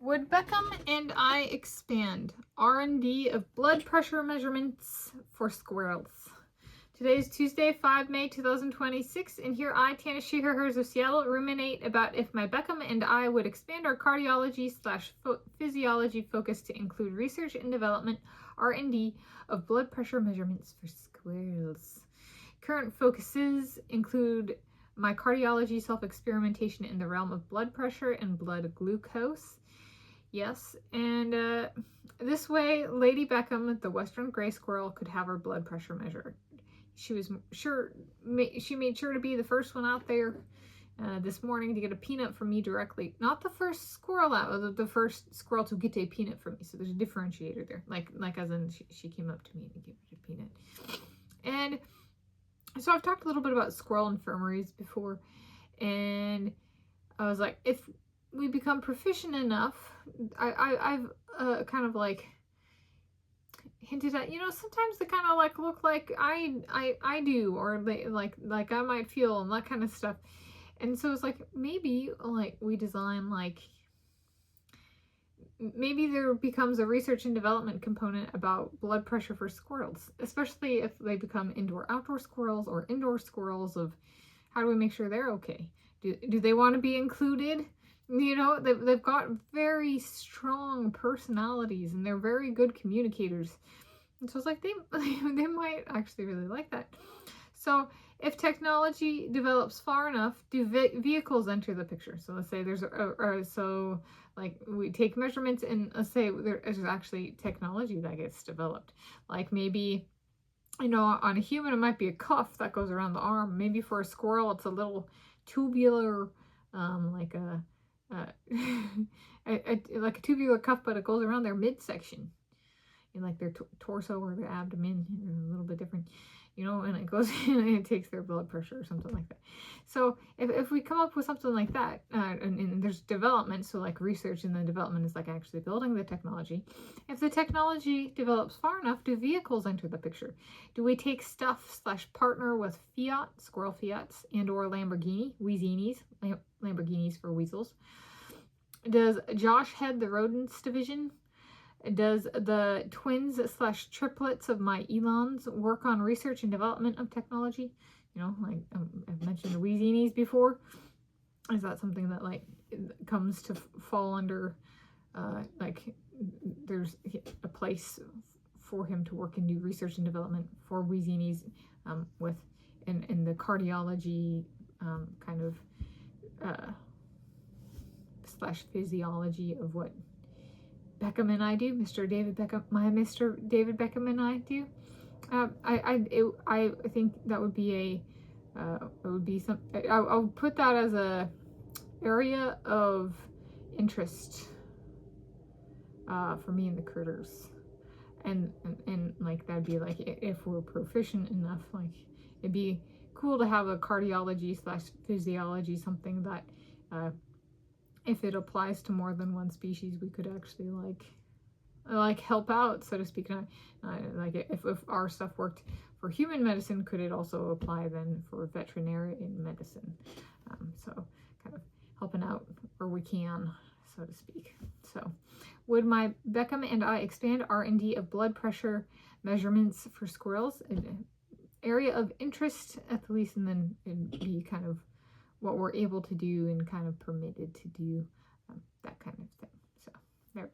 Would Beckham and I expand R&D of blood pressure measurements for squirrels? Today is Tuesday, 5 May 2026, and here I, Tanis, she, her, hers of Seattle, ruminate about if my Beckham and I would expand our cardiology / physiology focus to include research and development, R&D, of blood pressure measurements for squirrels. Current focuses include my cardiology self-experimentation in the realm of blood pressure and blood glucose. Yes, and this way, Lady Beckham, the Western gray squirrel, could have her blood pressure measured. She made sure to be the first one out there this morning to get a peanut from me directly. Not the first squirrel out, the first squirrel to get a peanut from me. So there's a differentiator there, like as in she came up to me and gave me a peanut. And so I've talked a little bit about squirrel infirmaries before, and I was like, if we become proficient enough, I've kind of like hinted at, sometimes they kind of like look like I do, or they like I might feel, and that kind of stuff. And so it's like, maybe like we design, like maybe there becomes a research and development component about blood pressure for squirrels, especially if they become indoor-outdoor squirrels or indoor squirrels. Of how do we make sure they're okay? Do they want to be included? They've got very strong personalities and they're very good communicators. And so it's like they might actually really like that. So if technology develops far enough, do vehicles enter the picture? So let's say there's like we take measurements, and let's say there's actually technology that gets developed. Like maybe, on a human, it might be a cuff that goes around the arm. Maybe for a squirrel, it's a little tubular, like a like a tubular cuff, but it goes around their midsection, in like their torso or their abdomen, a little bit different, and it goes and it takes their blood pressure or something like that. So if we come up with something like that, and there's development, so like research and the development is like actually building the technology. If the technology develops far enough, do vehicles enter the picture? Do we take stuff / partner with Fiat, squirrel Fiats, and or Lamborghini, Weezinis, Lamborghinis for weasels? Does Josh head the rodents division? Does the twins / triplets of my Elons work on research and development of technology? Like I've mentioned the Weezinis before. Is that something that like comes to fall under, like there's a place for him to work and do research and development for Weezinis, with in the cardiology kind of / physiology of what Beckham and I do, Mr. David Beckham and I do. I think that would be I'll put that as a area of interest for me and the critters, and like that'd be like, if we're proficient enough, like it'd be cool to have a cardiology / physiology, something that if it applies to more than one species, we could actually like help out, so to speak. Like if our stuff worked for human medicine, could it also apply then for veterinarian medicine? So kind of helping out where we can, so to speak. So would my Beckham and I expand R&D of blood pressure measurements for squirrels? An area of interest at the least, and then it'd be kind of what we're able to do and kind of permitted to do, that kind of thing. So there.